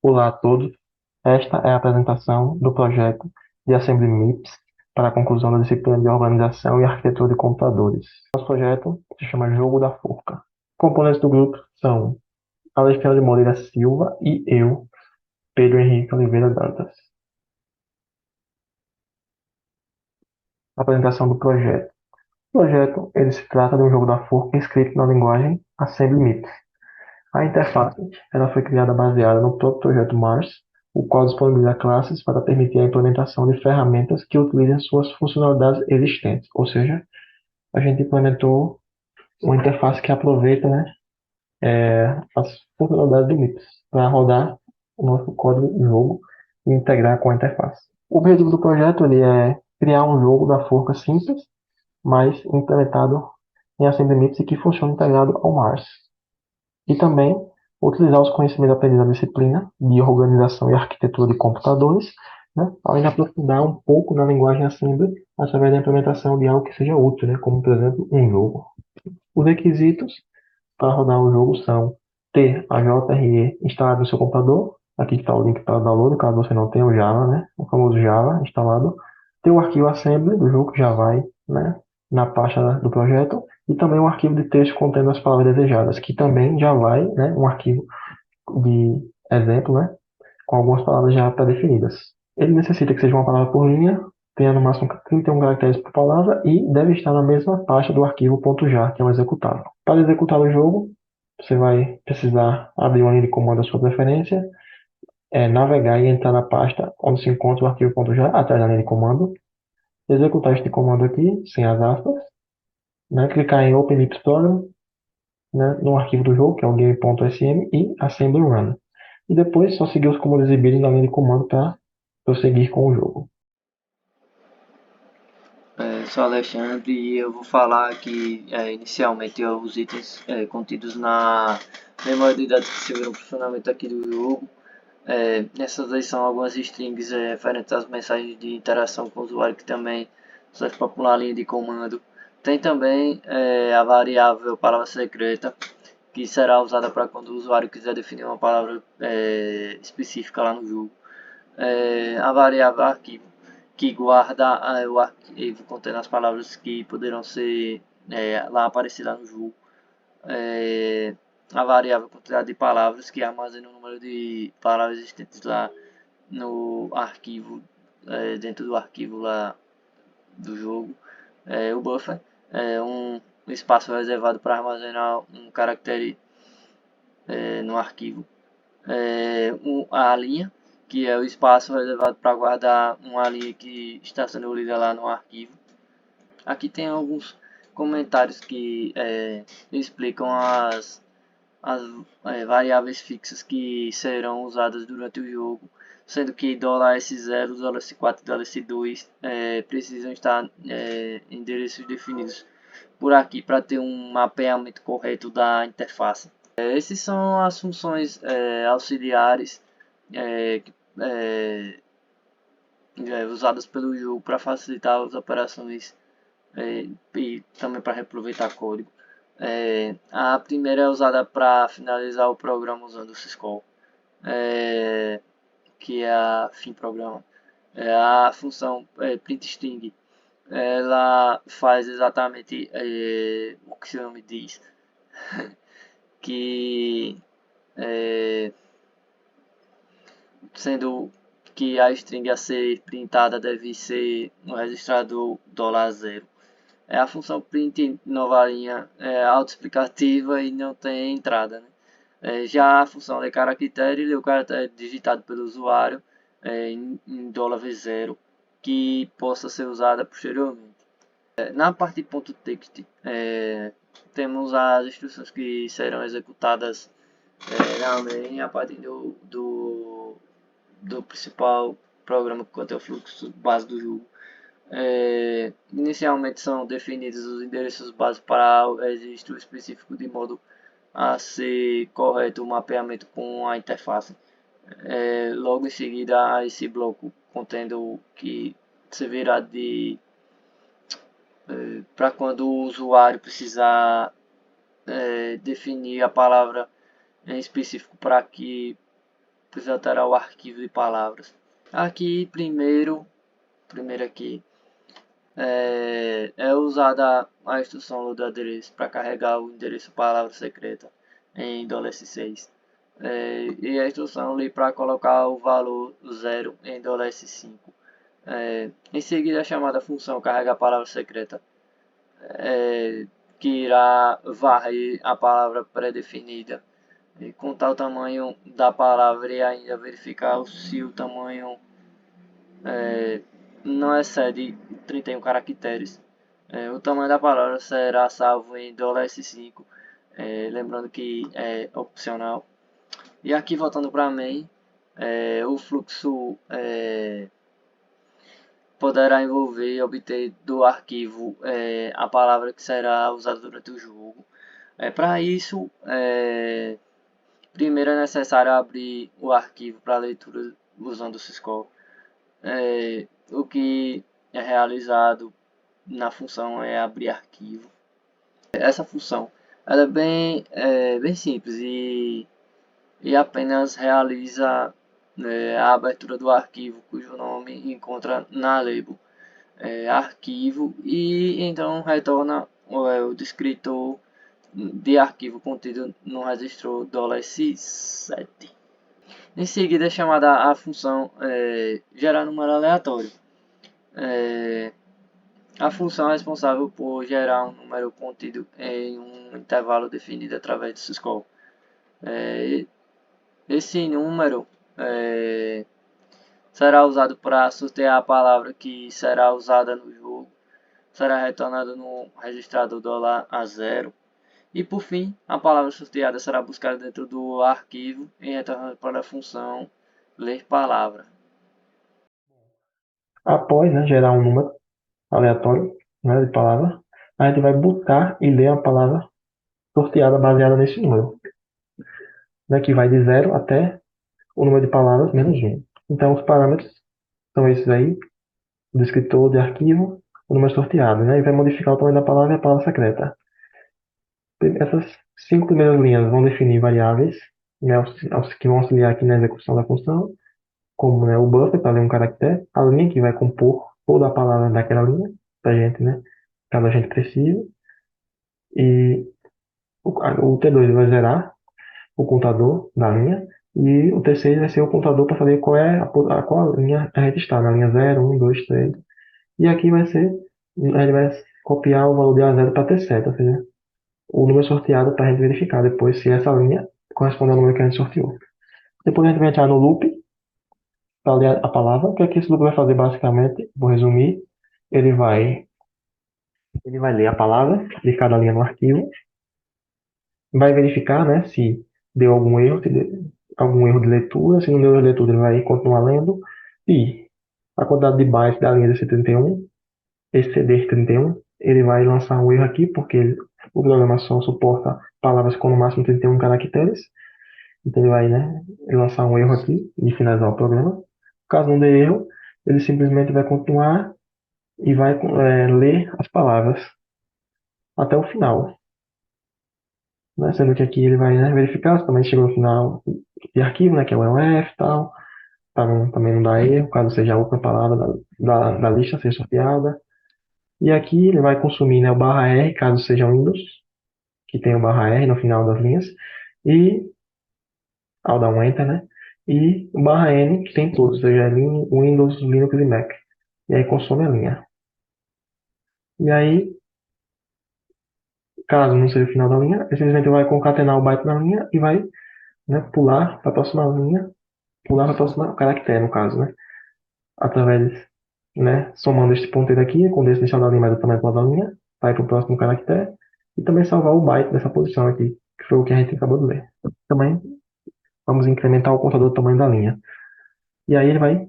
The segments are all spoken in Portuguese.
Olá a todos. Esta é a apresentação do projeto de Assembly MIPS para a conclusão da disciplina de Organização e Arquitetura de Computadores. Nosso projeto se chama Jogo da Forca. Componentes do grupo são Alexandre Moreira Silva e eu, Pedro Henrique Oliveira Dantas. Apresentação do projeto. O projeto ele se trata de um jogo da forca escrito na linguagem Assembly MIPS. A interface ela foi criada baseada no próprio projeto Mars, o qual disponibiliza classes para permitir a implementação de ferramentas que utilizem suas funcionalidades existentes. Ou seja, a gente implementou uma interface que aproveita, né, as funcionalidades do MIPS para rodar o nosso código de jogo e integrar com a interface. O objetivo do projeto ele é criar um jogo da forca simples, mas implementado em Assembly MIPS e que funcione integrado ao Mars. E também utilizar os conhecimentos aprendidos na disciplina de organização e arquitetura de computadores, né, além de aprofundar um pouco na linguagem Assembly através da implementação de algo que seja útil, né, como, por exemplo, um jogo. Os requisitos para rodar o jogo são ter a JRE instalada no seu computador, aqui está o link para download, caso você não tenha o Java, né, o famoso Java instalado, ter o arquivo assembly do jogo, que já vai, né, na pasta do projeto, e também um arquivo de texto contendo as palavras desejadas, que também já vai, né, um arquivo de exemplo, né, com algumas palavras já pré-definidas. Ele necessita que seja uma palavra por linha, tenha no máximo 31 caracteres por palavra e deve estar na mesma pasta do arquivo .jar, que é um executável. Para executar o jogo, você vai precisar abrir uma linha de comando da sua preferência, navegar e entrar na pasta onde se encontra o arquivo .jar, atrás da linha de comando, executar este comando aqui, sem as aspas, né, clicar em Open Lips Program, né, no arquivo do jogo, que é o game.sm, e Assembly Run. E depois só seguir os comandos exibidos na linha de comando para prosseguir com o jogo. Sou Alexandre e eu vou falar aqui inicialmente os itens contidos na memória de dados que servirão para o funcionamento aqui do jogo. Nessas aí são algumas strings referentes às mensagens de interação com o usuário que também serve para pular a linha de comando. Tem também a variável palavra secreta, que será usada para quando o usuário quiser definir uma palavra específica lá no jogo. A variável arquivo, que guarda o arquivo contendo as palavras que poderão ser lá aparecer lá no jogo. É, a variável quantidade de palavras, que armazena o número de palavras existentes lá no arquivo, dentro do arquivo lá do jogo. O buffer é um espaço reservado para armazenar um caractere no arquivo. A linha, que é o espaço reservado para guardar uma linha que está sendo lida lá no arquivo. Aqui tem alguns comentários que explicam as variáveis fixas que serão usadas durante o jogo, sendo que $S0, $S4 e $S2 precisam estar endereços definidos por aqui para ter um mapeamento correto da interface. Essas são as funções auxiliares é, é, usadas pelo jogo para facilitar as operações e também para reaproveitar código. A primeira é usada para finalizar o programa usando o syscall, que é a fim programa. A função printString, ela faz exatamente o que seu nome diz, que é, sendo que a string a ser printada deve ser no registrador $0. A função print nova linha é autoexplicativa e não tem entrada, né? Já a função ler caractere lê o caractere digitado pelo usuário em $V0 que possa ser usada posteriormente. Na parte .text temos as instruções que serão executadas na main a partir do principal programa que contém o fluxo base do jogo. Inicialmente são definidos os endereços básicos para o registro específico de modo a ser correto o mapeamento com a interface. Logo em seguida, esse bloco contendo que servirá de para quando o usuário precisar definir a palavra em específico para que precisa alterar o arquivo de palavras. Aqui, primeiro aqui, é usada a instrução load address para carregar o endereço palavra secreta em $6. E a instrução ali para colocar o valor 0 em $5. Em seguida, a chamada função carrega a palavra secreta, que irá varrer a palavra pré-definida, contar o tamanho da palavra e ainda verificar se o tamanho não excede 31 caracteres. O tamanho da palavra será salvo em $5, lembrando que é opcional. E aqui voltando para main, o fluxo poderá envolver e obter do arquivo a palavra que será usada durante o jogo. Para isso, primeiro é necessário abrir o arquivo para leitura usando o syscall. O que é realizado na função é abrir arquivo. Essa função ela bem simples e apenas realiza a abertura do arquivo cujo nome encontra na label arquivo e então retorna o descritor de arquivo contido no registro $7. Em seguida é chamada a função gerar número aleatório. A função é responsável por gerar um número contido em um intervalo definido através do syscall. Esse número será usado para sortear a palavra que será usada no jogo, será retornado no registrador $A0 e por fim a palavra sorteada será buscada dentro do arquivo e retornada para a função ler palavra. Após, né, gerar um número aleatório, né, de palavra, a gente vai buscar e ler a palavra sorteada baseada nesse número, né, que vai de 0 até o número de palavras menos 1. Então, os parâmetros são esses aí, o descritor de arquivo, o número sorteado, né, e vai modificar o tamanho da palavra e a palavra secreta. Essas 5 primeiras linhas vão definir variáveis, né, que vão auxiliar aqui na execução da função, como, né, o buffer para ler um caractere, a linha que vai compor toda a palavra daquela linha, para a gente, né, caso a gente precise, e o T2 vai zerar o contador da linha, e o T6 vai ser o contador para saber qual linha a gente está, na linha 0, 1, 2, 3. E aqui vai ser, ele vai copiar o valor de A0 para T7, ou seja, o número sorteado para a gente verificar depois se essa linha corresponde ao número que a gente sorteou. Depois a gente vai entrar no loop para ler a palavra. O que é que esse loop vai fazer basicamente? Vou resumir. Ele vai, ele vai ler a palavra de cada linha no arquivo, vai verificar, né, se deu algum erro, algum erro de leitura. Se não deu erro de leitura, ele vai continuar lendo. E a quantidade de bytes da linha desse 31 exceder 31, ele vai lançar um erro aqui, porque o programa só suporta palavras com no máximo 31 caracteres. Então ele vai, né, lançar um erro aqui e finalizar o programa. Caso não dê erro, ele simplesmente vai continuar e vai ler as palavras até o final. Né? Sendo que aqui ele vai, né, verificar se também chegou no final de arquivo, né, que é o elf e tal, para também não dar erro, caso seja a última palavra da lista a ser sorteada. E aqui ele vai consumir, né, o barra R, caso seja Windows, que tem o barra R no final das linhas, e ao dar um Enter, né? E o barra N, que tem todos, seja Windows, Linux e Mac. E aí consome a linha. E aí, caso não seja o final da linha, ele simplesmente vai concatenar o byte da linha e vai, né, pular para a próxima linha, pular para a próxima caractere, no caso, né? Através, né, somando este ponteiro aqui, com esse inicial da linha mais o tamanho da linha, vai para o próximo caractere, e também salvar o byte dessa posição aqui, que foi o que a gente acabou de ler. Também vamos incrementar o contador do tamanho da linha. E aí ele vai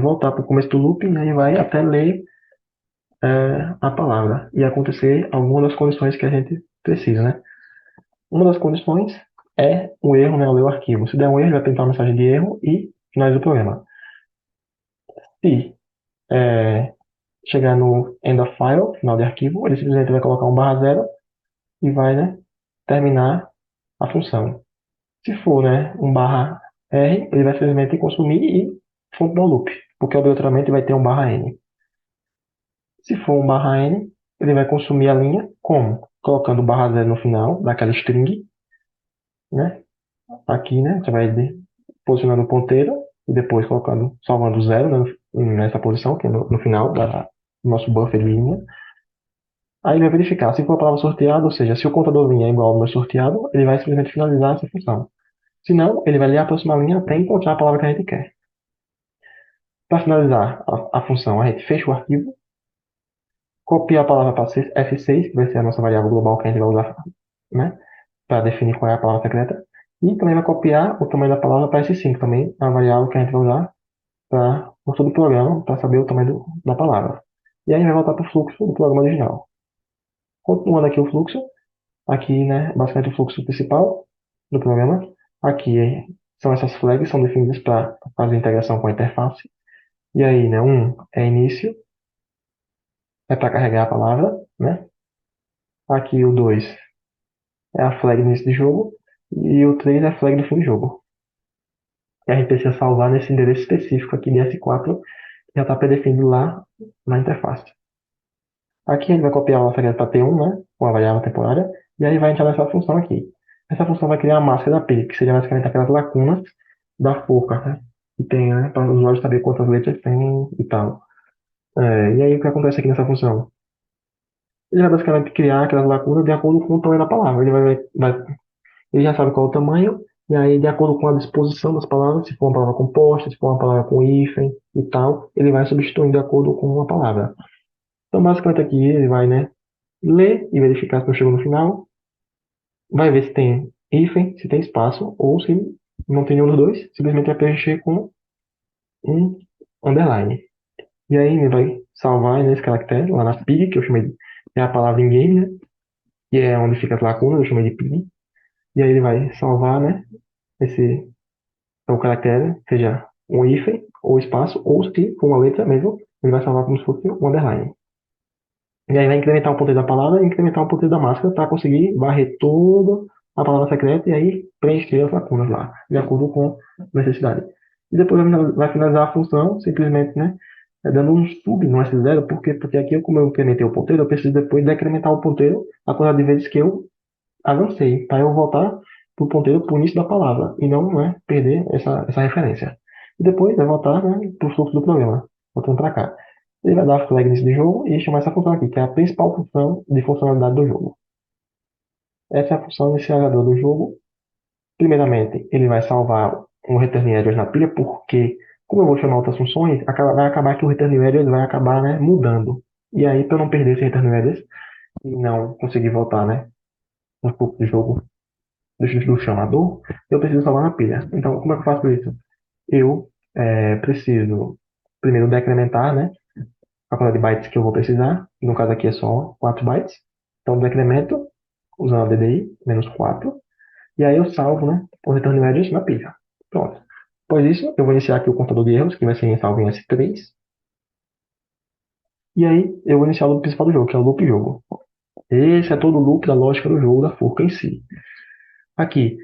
voltar para o começo do loop e aí vai até ler a palavra e acontecer alguma das condições que a gente precisa, né? Uma das condições é o erro, né, ler o arquivo. Se der um erro, ele vai pintar uma mensagem de erro e finaliza o programa. Se chegar no end of file, final de arquivo, ele simplesmente vai colocar um barra zero e vai, né, terminar a função. Se for, né, um barra R, ele vai simplesmente consumir e continuar o loop, porque obrigatoriamente vai ter um barra N. Se for um barra N, ele vai consumir a linha como? Colocando barra zero no final daquela string, né? Aqui, né? Você vai posicionando o ponteiro e depois colocando, salvando zero, né, nessa posição, que é no final do nosso buffer de linha. Aí vai verificar se for a palavra sorteada, ou seja, se o contador linha é igual ao número sorteado, ele vai simplesmente finalizar essa função. Se não, ele vai ler a próxima linha até encontrar a palavra que a gente quer. Para finalizar a função, a gente fecha o arquivo, copia a palavra para F6, que vai ser a nossa variável global que a gente vai usar, né, para definir qual é a palavra secreta. E também vai copiar o tamanho da palavra para S5 também, a variável que a gente vai usar por todo o programa, para saber o tamanho da palavra. E aí vai voltar para o fluxo do programa original. Continuando aqui o fluxo, aqui, né, basicamente o fluxo principal do programa. Aqui são essas flags, são definidas para fazer integração com a interface. E aí, né, um é início, é para carregar a palavra, né? Aqui o 2 é a flag do início de jogo e o 3 é a flag do fim do jogo. E a gente precisa salvar nesse endereço específico aqui de S4, que já está pré-definido lá na interface. Aqui a gente vai copiar a nossa para T1, né, com a variável temporária, e aí vai entrar nessa função aqui. Essa função vai criar a máscara da API, que seria basicamente aquelas lacunas da forca, né, que tem, né, para o usuário saber quantas letras tem e tal. E aí o que acontece aqui nessa função? Ele vai basicamente criar aquelas lacunas de acordo com o tamanho da palavra. Ele já sabe qual é o tamanho, e aí, de acordo com a disposição das palavras, se for uma palavra composta, se for uma palavra com hífen e tal, ele vai substituindo de acordo com uma palavra. Então, basicamente aqui, ele vai, né, ler e verificar se não chegou no final, vai ver se tem hífen, se tem espaço, ou se não tem nenhum dos dois, simplesmente vai preencher com um underline. E aí ele vai salvar nesse caractere, lá na pig, que eu chamei de, é a palavra in game, né, que é onde fica as lacunas, eu chamei de pig. E aí ele vai salvar, né, esse o caractere, seja um hífen, ou espaço, ou se for uma letra mesmo, ele vai salvar como se fosse um underline. E aí vai incrementar o ponteiro da palavra e incrementar o ponteiro da máscara para conseguir varrer toda a palavra secreta e aí preencher as lacunas lá, de acordo com a necessidade. E depois vai finalizar a função, simplesmente, né, dando um sub no S0, porque aqui, como eu incrementei o ponteiro, eu preciso depois decrementar o ponteiro a quantidade de vezes que eu avancei, para eu voltar para o ponteiro para o início da palavra, e não, né, perder essa referência. E depois vai voltar, né, para o fluxo do programa, voltando para cá. Ele vai dar a flag início do jogo e chamar essa função aqui, que é a principal função de funcionalidade do jogo. Essa é a função inicializadora do jogo. Primeiramente, ele vai salvar um return address na pilha, porque, como eu vou chamar outras funções, vai acabar que o return address vai acabar, né, mudando. E aí, para eu não perder esse return address e não conseguir voltar, né, no fluxo do jogo do chamador, eu preciso salvar na pilha. Então, como é que eu faço isso? Eu preciso primeiro decrementar, né, a quantidade de bytes que eu vou precisar. No caso aqui é só 4 bytes. Então, decremento usando a DDI, menos 4. E aí eu salvo, né, o return address na pilha. Pronto. Após isso, eu vou iniciar aqui o contador de erros, que vai ser salvo em S3. E aí, eu vou iniciar o loop principal do jogo, que é o loop jogo. Esse é todo o loop da lógica do jogo, da forca em si. Aqui,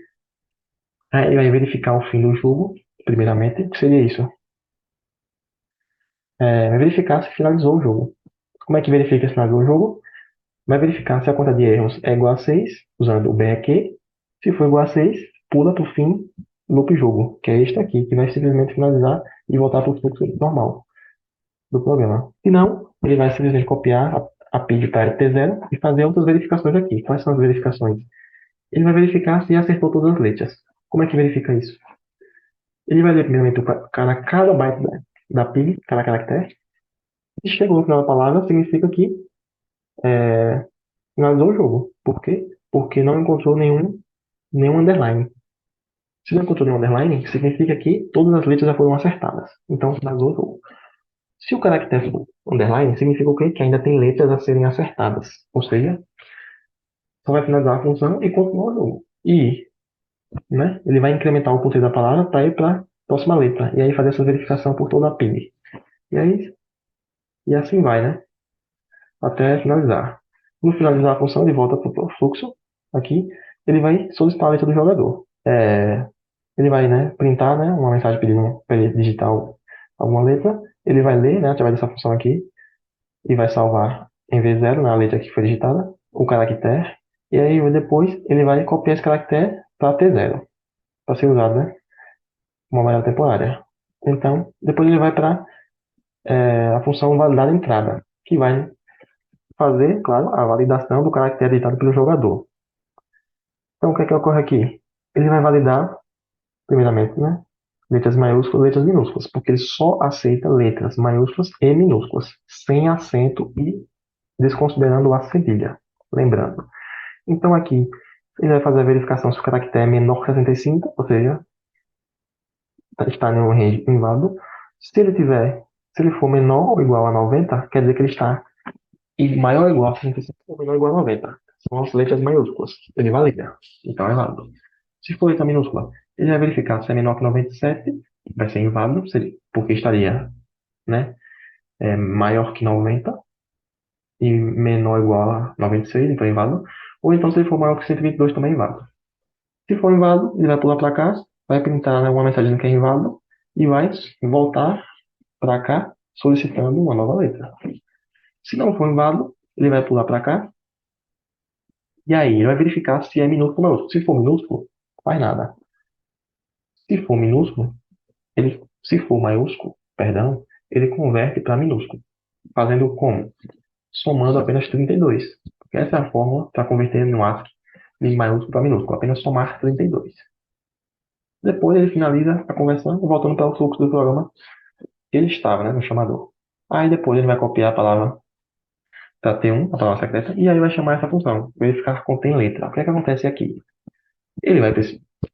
aí ele vai verificar o fim do jogo, primeiramente, que seria isso. Vai verificar se finalizou o jogo. Como é que verifica se finalizou o jogo? Vai verificar se a conta de erros é igual a 6, usando o BRQ. Se for igual a 6, pula para o fim loop jogo, que é este aqui, que vai simplesmente finalizar e voltar para o fluxo normal do programa. Se não, ele vai simplesmente copiar a PID para T0 e fazer outras verificações aqui. Quais são as verificações? Ele vai verificar se acertou todas as letras. Como é que verifica isso? Ele vai ler primeiramente cada byte da PID, cada caractere. Se chegou no final da palavra, significa que finalizou o jogo. Por quê? Porque não encontrou nenhum underline. Se não encontrou nenhum underline, significa que todas as letras já foram acertadas. Então, finalizou o jogo. Se o caractere for underline, significa o quê? Que ainda tem letras a serem acertadas. Ou seja, só vai finalizar a função e continuar o jogo. E, né, ele vai incrementar o ponteiro da palavra para ir para a próxima letra. E aí fazer essa verificação por toda a PID. E aí, e assim vai, né? Até finalizar. No finalizar a função, ele volta para o fluxo aqui, ele vai solicitar a letra do jogador. ele vai, né, printar, né, uma mensagem pedindo para ele digitar alguma letra. Ele vai ler, né, através dessa função aqui, e vai salvar em V0, na letra que foi digitada, o caractere. E aí depois ele vai copiar esse caractere para T0, para ser usado, né, uma variável temporária. Então, depois ele vai para a função validar a entrada, que vai fazer, claro, a validação do caractere digitado pelo jogador. Então, o que é que ocorre aqui? Ele vai validar, primeiramente, né, letras maiúsculas e letras minúsculas, porque ele só aceita letras maiúsculas e minúsculas, sem acento e desconsiderando a cedilha. Lembrando. Então, aqui, ele vai fazer a verificação se o caractere é menor que 65, ou seja, está em um range inválido. Se ele tiver, se ele for menor ou igual a 90, quer dizer que ele está maior ou igual a 65 ou menor ou igual a 90. São as letras maiúsculas. Ele valida. Então é válido. Se for letra minúscula, ele vai verificar se é menor que 97, vai ser inválido, porque estaria, né, maior que 90 e menor ou igual a 96, então é inválido. Ou então, se ele for maior que 122, também é inválido. Se for inválido, ele vai pular para cá, vai printar, né, uma mensagem que é inválido e vai voltar para cá solicitando uma nova letra. Se não for inválido, ele vai pular para cá e aí ele vai verificar se é minúsculo ou maiúsculo. Se for minúsculo, faz nada. Se for minúsculo, se for maiúsculo, perdão, ele converte para minúsculo. Fazendo como? Somando apenas 32. Porque essa é a fórmula para converter no ASCII de maiúsculo para minúsculo. Apenas somar 32. Depois ele finaliza a conversão, voltando para o fluxo do programa que ele estava, né, no chamador. Aí depois ele vai copiar a palavra para T1, a palavra secreta, e aí vai chamar essa função, verificar se contém letra. O que é que acontece aqui? Ele vai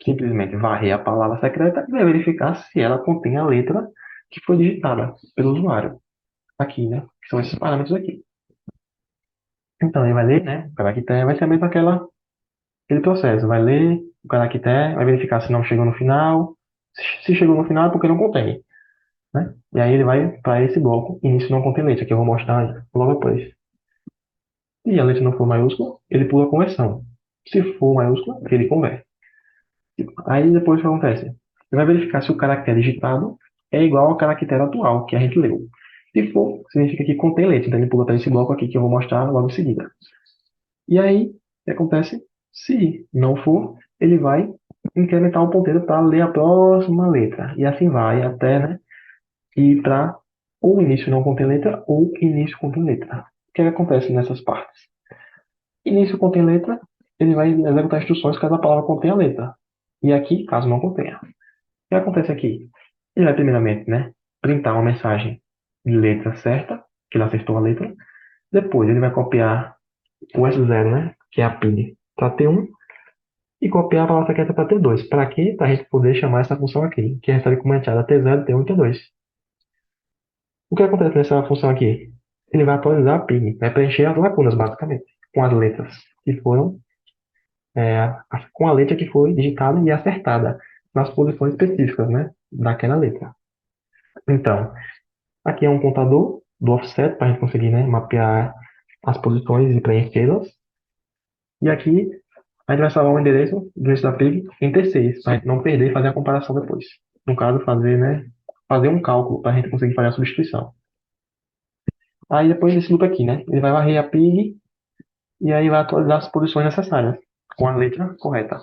simplesmente varrer a palavra secreta e vai verificar se ela contém a letra que foi digitada pelo usuário. Aqui, né? Que são esses parâmetros aqui. Então ele vai ler, né? O caractere vai ser mesmo aquele processo. Vai ler o caractere, vai verificar se não chegou no final. Se chegou no final é porque não contém, né? E aí ele vai para esse bloco, início não contém letra, que eu vou mostrar logo depois. E a letra não for maiúscula, ele pula a conversão. Se for maiúscula, ele converte. Aí depois o que acontece? Ele vai verificar se o caractere digitado é igual ao caractere atual que a gente leu. Se for, significa que contém letra. Então ele pula para esse bloco aqui que eu vou mostrar logo em seguida. E aí, o que acontece? Se não for, ele vai incrementar o ponteiro para ler a próxima letra. E assim vai até, né, ir para ou início não contém letra ou início contém letra. O que acontece nessas partes? Início contém letra, ele vai executar instruções caso a palavra contenha a letra. E aqui, caso não contenha. O que acontece aqui? Ele vai primeiramente, né, printar uma mensagem de letra certa, que ele acertou a letra. Depois ele vai copiar o S0, né, que é a PIN, para T1 e copiar a palavra secreta para T2. Para quê? Para a gente poder chamar essa função aqui, que recebe como entrada T0, T1 e T2. O que acontece nessa função aqui? Ele vai atualizar a PIN, vai preencher as lacunas, basicamente, com as letras que foram, com a letra que foi digitada e acertada nas posições específicas, né, daquela letra. Então, aqui é um contador do offset para a gente conseguir, né, mapear as posições e preenchê-las. E aqui a gente vai salvar o endereço do endereço da PIG em T6, para a gente não perder e fazer a comparação depois. No caso, fazer, né, fazer um cálculo para a gente conseguir fazer a substituição. Aí depois desse loop aqui, né, ele vai varrer a PIG e aí vai atualizar as posições necessárias com a letra correta.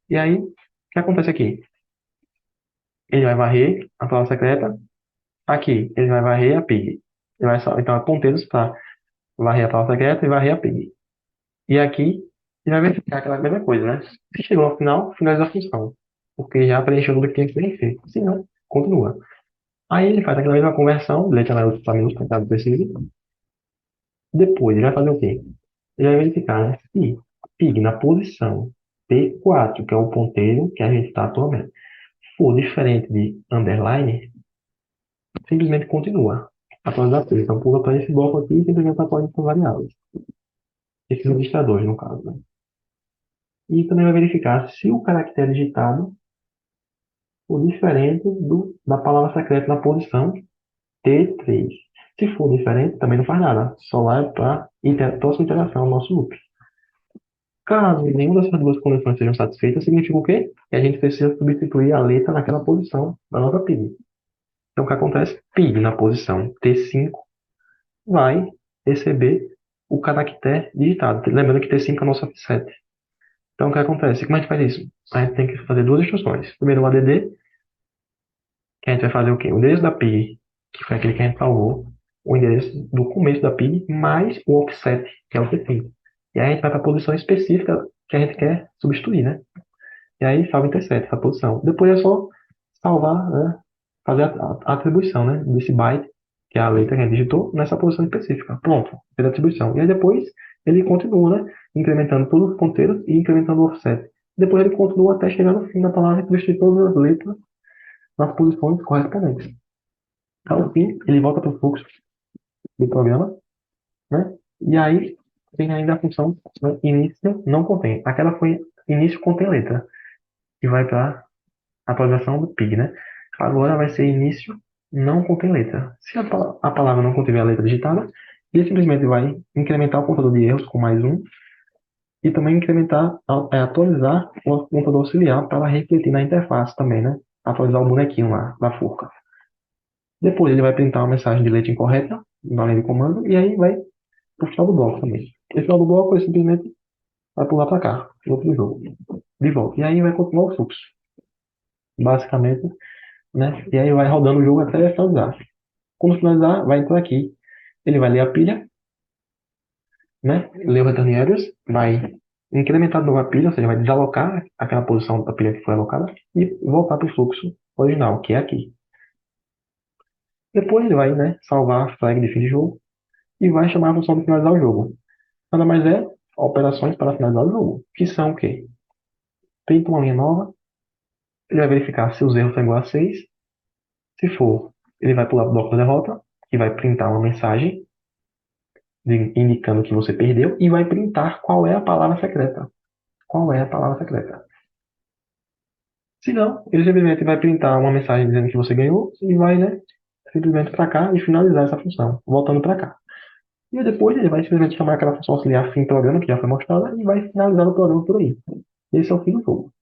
E aí, o que acontece aqui? Ele vai varrer a palavra secreta. Aqui, ele vai varrer a PIG. Então, é ponteiros para varrer a palavra secreta e varrer a PIG. E aqui, ele vai verificar aquela mesma coisa, né? Se chegou ao final, finaliza a função. Porque já preencheu tudo que tinha que preencher. Se não, continua. Aí ele faz aquela mesma conversão, letra maiúscula para minúscula, caso precise. Depois, ele vai fazer o quê? Ele vai verificar, né, se PIG na posição P4, que é o ponteiro que a gente está atualmente, for diferente de underline, simplesmente continua. Atualização. Então pula para esse bloco aqui e simplesmente atualiza as variáveis. Esses registradores, no caso, né? E também vai verificar se o caractere digitado for diferente da palavra secreta na posição T3. Se for diferente, também não faz nada. Só vai para a próxima interação, o nosso loop. Caso nenhuma dessas duas condições sejam satisfeitas, significa o quê? Que a gente precisa substituir a letra naquela posição da nossa PIB. Então, o que acontece? PIB na posição T5 vai receber o caractere digitado. Lembrando que T5 é a nossa offset. Então, o que acontece? Como a gente faz isso? A gente tem que fazer duas instruções. Primeiro, o ADD, que a gente vai fazer o quê? O endereço da PIB, que foi aquele que a gente salvou, o endereço do começo da PIB, mais o offset, que é o T5. E aí a gente vai para a posição específica que a gente quer substituir, né? E aí salva em T7 essa posição. Depois é só salvar, né? Fazer a atribuição, né? Desse byte, que é a letra que a gente digitou, nessa posição específica. Pronto, fez a atribuição. E aí depois ele continua, né? Incrementando todos os ponteiros e incrementando o offset. Depois ele continua até chegar no fim da palavra e substituir todas as letras nas posições correspondentes. Ao fim, ele volta para o fluxo do programa, né? E aí tem ainda a função, né, início não contém. Aquela foi início contém letra, que vai para a atualização do PIG, né? Agora vai ser início não contém letra. Se a palavra não contiver a letra digitada, ele simplesmente vai incrementar o contador de erros com mais um e também incrementar, atualizar o contador auxiliar para refletir na interface também, né? Atualizar o bonequinho lá da forca. Depois ele vai printar uma mensagem de letra incorreta na linha de comando e aí vai pro final do bloco também. No final do bloco ele simplesmente vai pular para cá, pro outro jogo, de volta. E aí vai continuar o fluxo, basicamente, né? E aí vai rodando o jogo até finalizar. Quando finalizar, vai entrar aqui. Ele vai ler a pilha, né? Ler o return address, vai incrementar de novo a pilha, ou seja, vai desalocar aquela posição da pilha que foi alocada e voltar para o fluxo original, que é aqui. Depois ele vai, né, salvar a flag de fim de jogo e vai chamar a função de finalizar o jogo. Nada mais é operações para finalizar o jogo, que são o quê? Feita uma linha nova, ele vai verificar se os erros são iguais a 6. Se for, ele vai pular para o bloco da derrota, que vai printar uma mensagem indicando que você perdeu e vai printar qual é a palavra secreta. Qual é a palavra secreta? Se não, ele simplesmente vai printar uma mensagem dizendo que você ganhou e vai, né, simplesmente para cá e finalizar essa função, voltando para cá. E depois ele vai simplesmente chamar aquela função auxiliar fim programa, que já foi mostrada, e vai finalizar o programa por aí. Esse é o fim do jogo.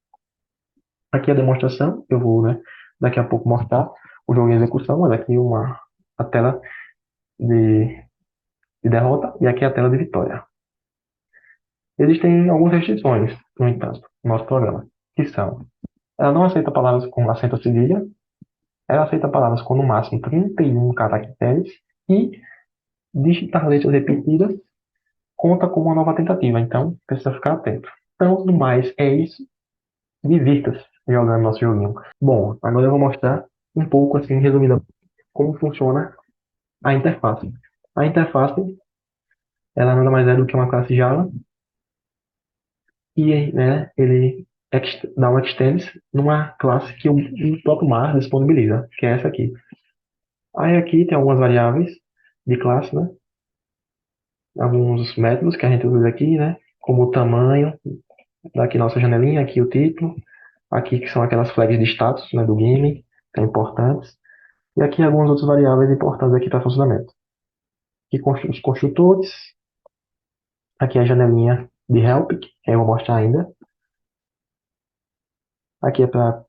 Aqui é a demonstração, eu vou, né, daqui a pouco mostrar o jogo em execução, mas aqui a tela de, de derrota e aqui a tela de vitória. Existem algumas restrições, no entanto, no nosso programa, que são: ela não aceita palavras com acento cedilha, ela aceita palavras com no máximo 31 caracteres e digitar letras repetidas conta como uma nova tentativa, então precisa ficar atento. Então, no mais, é isso. Divirta-se jogando nosso joguinho. Bom, agora eu vou mostrar um pouco, assim, resumida, como funciona a interface. A interface, ela nada mais é do que uma classe Java e, né, ele dá um extends numa classe que o próprio Mar disponibiliza, que é essa aqui. Aí aqui tem algumas variáveis de classe, né? Alguns métodos que a gente usa aqui, né? Como o tamanho, daqui nossa janelinha, aqui o título, aqui que são aquelas flags de status, né, do game, que são importantes, e aqui algumas outras variáveis importantes aqui para funcionamento. Aqui os construtores, aqui a janelinha de help, que eu vou mostrar ainda. Aqui é para,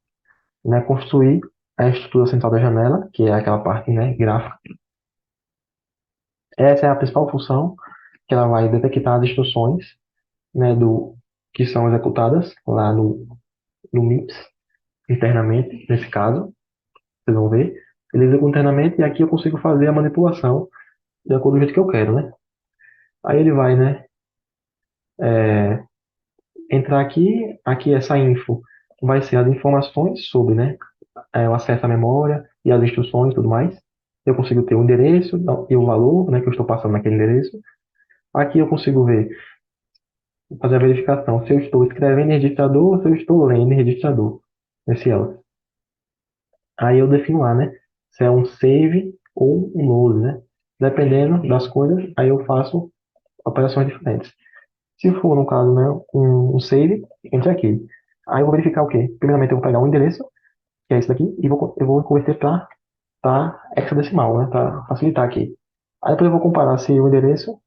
né, construir a estrutura central da janela, que é aquela parte, né, gráfica. Essa é a principal função, que ela vai detectar as instruções, né, que são executadas lá no MIPS, internamente, nesse caso, vocês vão ver. Ele executa internamente e aqui eu consigo fazer a manipulação de acordo com o jeito que eu quero, né? Aí ele vai, né, é, entrar aqui essa info vai ser as informações sobre, né, o acesso à memória e as instruções e tudo mais. Eu consigo ter o endereço e o valor, né, que eu estou passando naquele endereço. Aqui eu consigo ver, fazer a verificação se eu estou escrevendo em registrador ou se eu estou lendo em registrador, nesse else. Aí eu defino lá, né, se é um save ou um load, né? Dependendo das coisas, aí eu faço operações diferentes. Se for, no caso, né, um save, entra aqui. Aí eu vou verificar o quê? Primeiramente eu vou pegar o endereço, que é esse daqui, e eu vou converter para hexadecimal, né, para facilitar aqui. Aí depois eu vou comparar se o endereço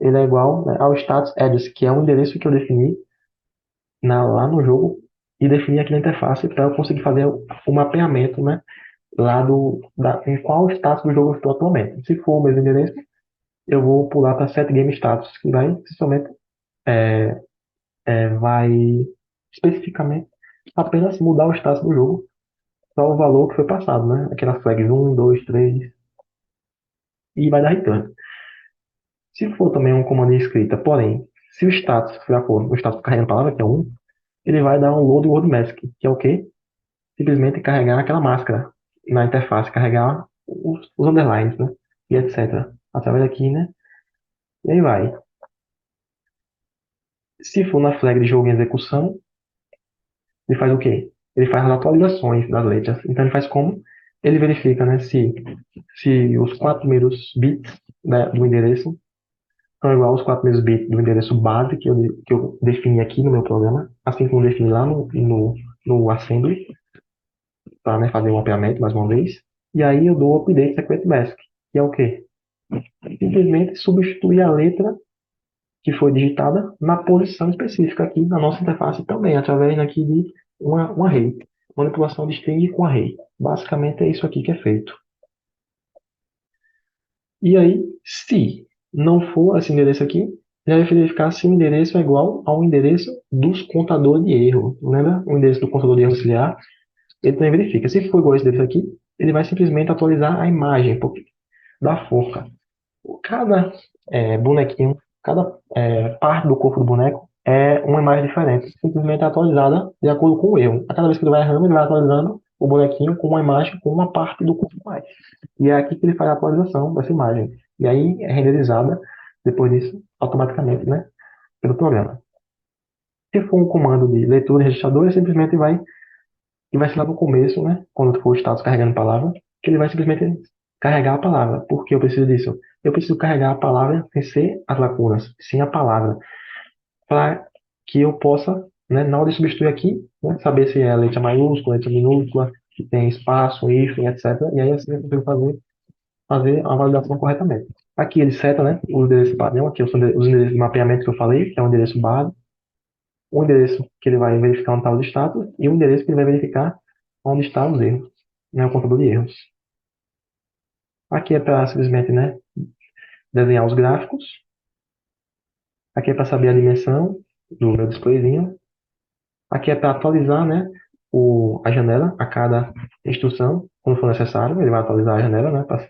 ele é igual, né, ao status address, que é o endereço que eu defini lá no jogo e defini aqui na interface para eu conseguir fazer o mapeamento, né, lá em qual status do jogo eu estou atualmente. Se for o mesmo endereço, eu vou pular para set game status, que vai principalmente vai especificamente apenas mudar o status do jogo, só o valor que foi passado, né? Aquelas flags 1, 2, 3 e vai dar return. Se for também um comando de escrita, porém, se o status for o status carregando a palavra, que é 1, ele vai dar um load word mask, que é o quê? Simplesmente carregar aquela máscara na interface, carregar os underlines, né? E etc. Através daqui, né? E aí vai. Se for na flag de jogo em execução, ele faz o quê? Ele faz as atualizações das letras. Então ele faz como? Ele verifica, né, se os quatro primeiros bits, né, do endereço são igual aos quatro primeiros bits do endereço base que eu defini aqui no meu programa, assim como eu defini lá no assembly, para, né, fazer um mapeamento mais uma vez. E aí eu dou o update secret mask, que é o quê? Simplesmente substituir a letra que foi digitada na posição específica aqui na nossa interface também, através aqui de um array. Manipulação de string com array. Basicamente é isso aqui que é feito. E aí, se não for esse endereço aqui, já vai verificar se o endereço é igual ao endereço dos contadores de erro. Lembra? O endereço do contador de erro auxiliar, ele também verifica. Se for igual a esse endereço aqui, ele vai simplesmente atualizar a imagem da forca. Cada bonequinho, cada parte do corpo do boneco é uma imagem diferente, simplesmente atualizada de acordo com o erro. A cada vez que ele vai errando, ele vai atualizando o bonequinho com uma imagem com uma parte do corpo mais. E é aqui que ele faz a atualização dessa imagem. E aí é renderizada, depois disso, automaticamente, né, pelo programa. Se for um comando de leitura e registrador, ele simplesmente vai ser lá no começo, né, quando for o status carregando palavra, que ele vai simplesmente carregar a palavra. Por que eu preciso disso? Eu preciso carregar a palavra sem ser as lacunas, sim a palavra, para que eu possa, né, na hora de substituir aqui, né, saber se é letra maiúscula, letra minúscula, se tem espaço, hífen, etc. E aí assim eu consigo fazer a validação corretamente. Aqui ele seta, né, o endereço padrão, aqui os endereços de mapeamento que eu falei, que é o endereço base, o endereço que ele vai verificar onde está os status e o endereço que ele vai verificar onde estão os erros, né, o contador de erros. Aqui é para simplesmente, né, desenhar os gráficos. Aqui é para saber a dimensão do meu displayzinho. Aqui é para atualizar, né, a janela a cada instrução, quando for necessário. Ele vai atualizar a janela, né, para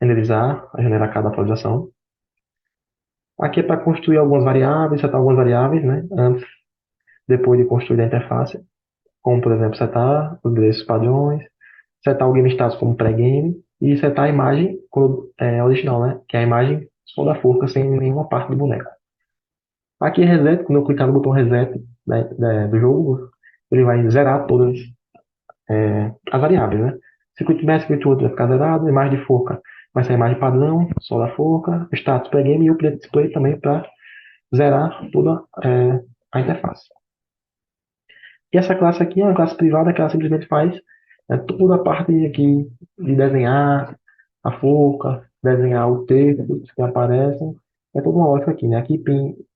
renderizar a janela a cada atualização. Aqui é para construir algumas variáveis, setar algumas variáveis, né, antes, depois de construir a interface, como, por exemplo, setar os endereços padrões, setar o game status como pré-game e setar a imagem original, né, que é a imagem só da forca, sem nenhuma parte do boneco. Aqui reset, quando eu clicar no botão reset, né, do jogo, ele vai zerar todas as variáveis, né? Se eu tiver escrito outro, vai ficar zerado, imagem de forca vai ser a imagem padrão, só da forca, status pré-game e o play display também para zerar toda a interface. E essa classe aqui é uma classe privada que ela simplesmente faz toda a parte aqui de desenhar a forca, desenhar o texto que aparecem. É toda uma lógica aqui, né? Aqui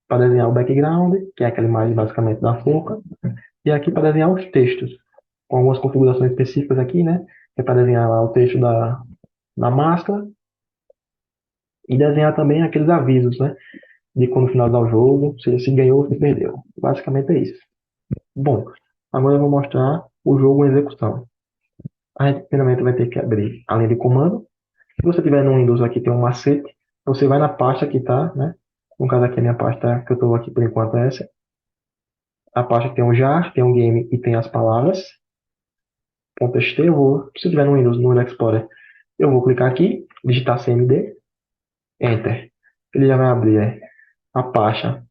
para desenhar o background, que é aquela imagem basicamente da forca, e aqui para desenhar os textos, com algumas configurações específicas aqui, né? Que é para desenhar lá o texto da máscara e desenhar também aqueles avisos, né? De quando finalizar o jogo, se ganhou ou se perdeu. Basicamente é isso. Bom, agora eu vou mostrar o jogo em execução. A gente primeiramente vai ter que abrir a linha de comando. Se você tiver no Windows aqui tem um macete, você vai na pasta que está, né? No caso aqui a minha pasta que eu estou aqui por enquanto é essa. A pasta que tem o jar, tem o game e tem as palavras. .st, se tiver no Windows, no Explorer, eu vou clicar aqui, digitar cmd, enter. Ele já vai abrir a pasta,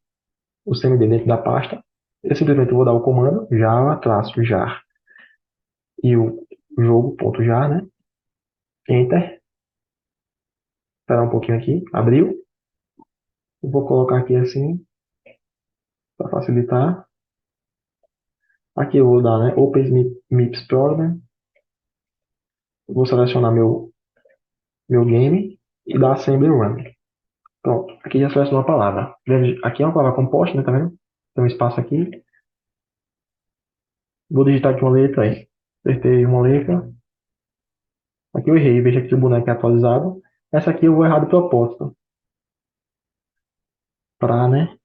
o cmd dentro da pasta. Eu simplesmente vou dar o comando java-jar e o jogo.jar, né? Enter. Esperar um pouquinho aqui. Abriu. Eu vou colocar aqui assim, para facilitar. Aqui eu vou dar, né? Open Mips Program. Vou selecionar meu game e dar Assembly Run. Pronto, aqui já selecionou a palavra. Aqui é uma palavra composta, né? Tá vendo? Tem um espaço aqui. Vou digitar aqui uma letra aí. Acertei uma letra. Aqui eu errei, veja que o boneco é atualizado. Essa aqui eu vou errar de propósito. Para, né,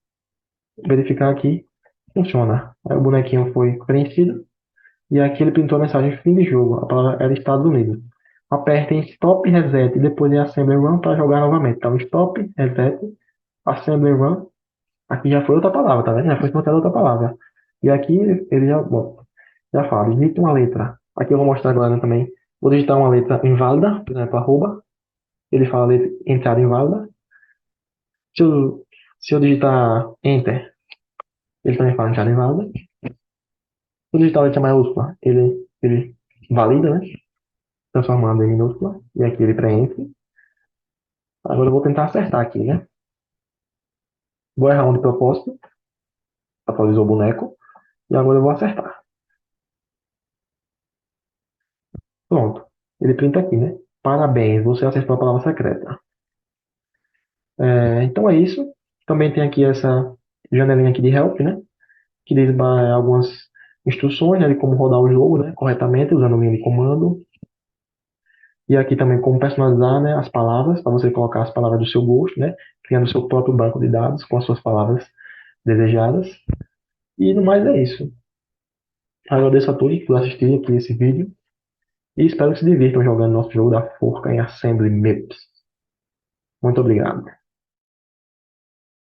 verificar aqui. Funciona. Aí o bonequinho foi preenchido. E aqui ele pintou a mensagem fim de jogo. A palavra era Estados Unidos. Aperte em Stop, Reset e depois em Assembly Run para jogar novamente. Então, Stop, Reset, Assembly Run. Aqui já foi outra palavra, tá vendo? Já foi desbloqueada outra palavra. E aqui ele já, bom, já fala, digite uma letra. Aqui eu vou mostrar agora também. Vou digitar uma letra inválida, por exemplo, arroba. Ele fala letra, entrada inválida. Se eu, se eu digitar Enter, ele também fala entrada inválida. Se eu digitar letra maiúscula, ele valida, né? Transformando em minúscula. E aqui ele preenche. Agora eu vou tentar acertar aqui, né? Vou errar um de propósito. Atualizou o boneco. E agora eu vou acertar. Pronto. Ele printa aqui, né? Parabéns, você acertou a palavra secreta. Então é isso. Também tem aqui essa janelinha aqui de help, né? Que diz algumas instruções, né, de como rodar o jogo, né, corretamente, usando o linha de comando. E aqui também como personalizar, né, as palavras, para você colocar as palavras do seu gosto, né? Criando o seu próprio banco de dados com as suas palavras desejadas. E no mais é isso. Agradeço a todos por assistir aqui esse vídeo. E espero que se divirtam jogando nosso jogo da forca em Assembly Maps. Muito obrigado.